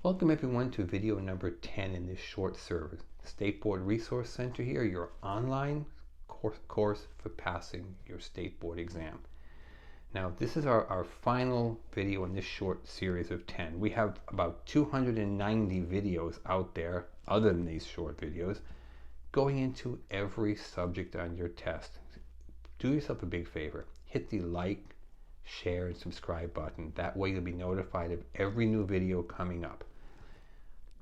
Welcome everyone to video number 10 in this short service. State Board Resource Center here, your online course for passing your State Board exam. Now this is our final video in this short series of 10. We have about 290 videos out there, other than these short videos, going into every subject on your test. Do yourself a big favor. Hit the like, share, and subscribe button. That way you'll be notified of every new video coming up.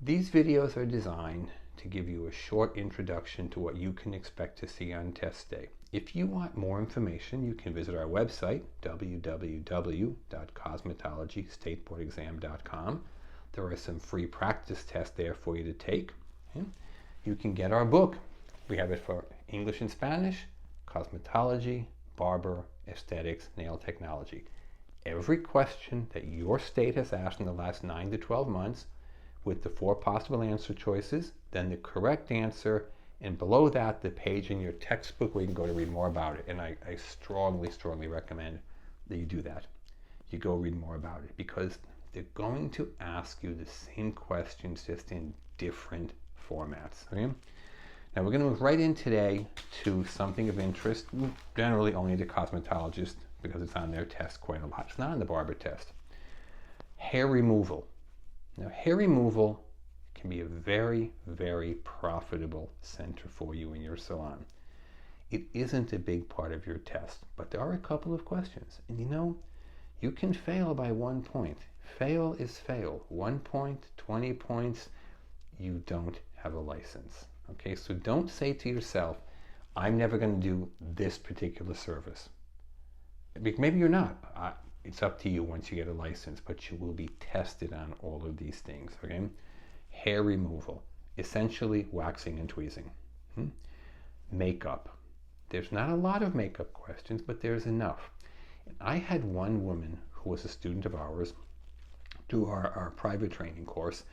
These videos are designed to give you a short introduction to what you can expect to see on test day. If you want more information, you can visit our website, www.cosmetologystateboardexam.com. There are some free practice tests there for you to take. You can get our book. We have it for English and Spanish, cosmetology, barber, aesthetics, nail technology. Every question that your state has asked in the last 9 to 12 months, with the 4 possible answer choices, then the correct answer, and below that the page in your textbook where you can go to read more about it. And I strongly recommend that you do that. You go read more about it, because they're going to ask you the same questions, just in different formats. Okay? Now we're going to move right in today to something of interest, generally only to cosmetologists, because it's on their test quite a lot. It's not on the barber test. Hair removal. Now, hair removal can be a very profitable center for you in your salon. It isn't a big part of your test, but there are a couple of questions. And you know, you can fail by 1 point. Fail is fail. 1 point, 20 points, you don't have a license. Okay, so don't say to yourself, I'm never going to do this particular service. Maybe you're not. It's up to you once you get a license, but you will be tested on all of these things. Okay? Hair removal, essentially waxing and tweezing. Makeup. There's not a lot of makeup questions, but there's enough. And I had one woman who was a student of ours do our private training course.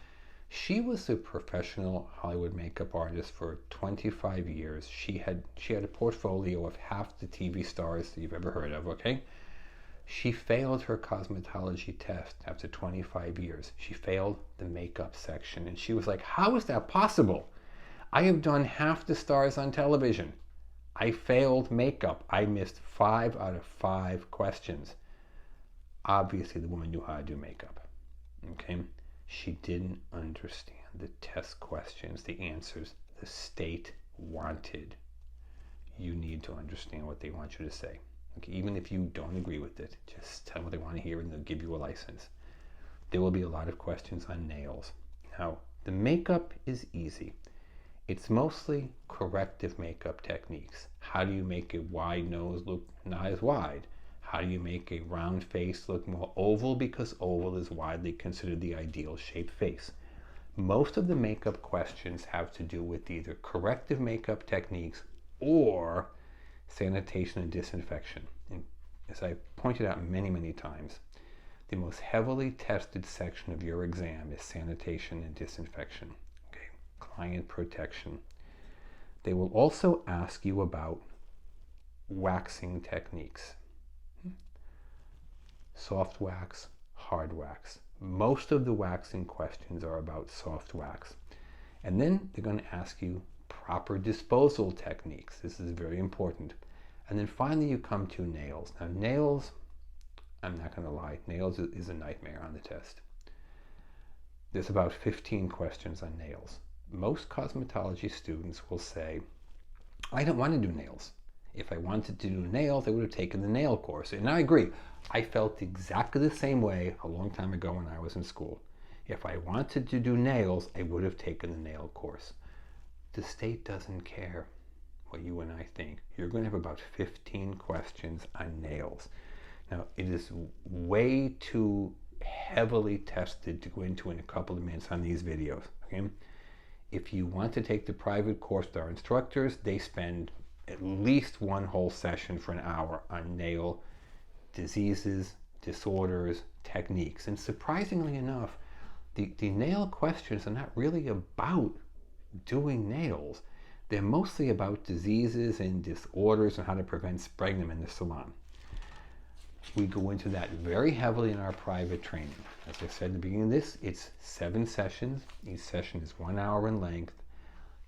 She was a professional Hollywood makeup artist for 25 years. She had a portfolio of half the TV stars that you've ever heard of, okay? She failed her cosmetology test after 25 years. She failed the makeup section, and she was like, how is that possible? I have done half the stars on television. I failed makeup. I missed 5 out of 5 questions. Obviously, the woman knew how to do makeup, okay? She didn't understand the test questions, the answers the state wanted. You need to understand what they want you to say. Okay, even if you don't agree with it, just tell them what they want to hear and they'll give you a license. There will be a lot of questions on nails. Now, the makeup is easy. It's mostly corrective makeup techniques. How do you make a wide nose look not as wide? How do you make a round face look more oval, because oval is widely considered the ideal shaped face? Most of the makeup questions have to do with either corrective makeup techniques or sanitation and disinfection. And as I pointed out many times, the most heavily tested section of your exam is sanitation and disinfection. Okay, client protection. They will also ask you about waxing techniques. Soft wax, hard wax. Most of the waxing questions are about soft wax. And then they're going to ask you proper disposal techniques. This is very important. And then finally you come to nails. Now nails, I'm not going to lie, nails is a nightmare on the test. There's about 15 questions on nails. Most cosmetology students will say, I don't want to do nails. If I wanted to do nails, I would have taken the nail course. And I agree. I felt exactly the same way a long time ago when I was in school. If I wanted to do nails, I would have taken the nail course. The state doesn't care what you and I think. You're going to have about 15 questions on nails. Now, it is way too heavily tested to go into in a couple of minutes on these videos. Okay? If you want to take the private course with our instructors, they spend at least one whole session for an hour on nail diseases, disorders, techniques. And surprisingly enough, the nail questions are not really about doing nails. They're mostly about diseases and disorders and how to prevent spreading them in the salon. We go into that very heavily in our private training. As I said in the beginning of this, it's 7 sessions. Each session is 1 hour in length.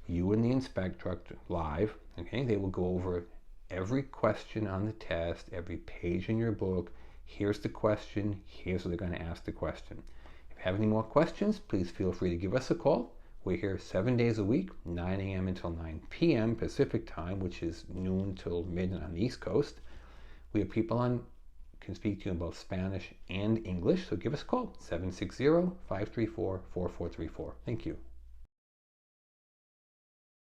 You and the inspector live, okay? They will go over every question on the test, every page in your book. Here's the question, here's what they're going to ask the question. If you have any more questions, please feel free to give us a call. We're here 7 days a week, 9 a.m. until 9 p.m. Pacific time, which is noon till midnight on the East Coast. We have people on can speak to you in both Spanish and English, so give us a call, 760-534-4434. Thank you.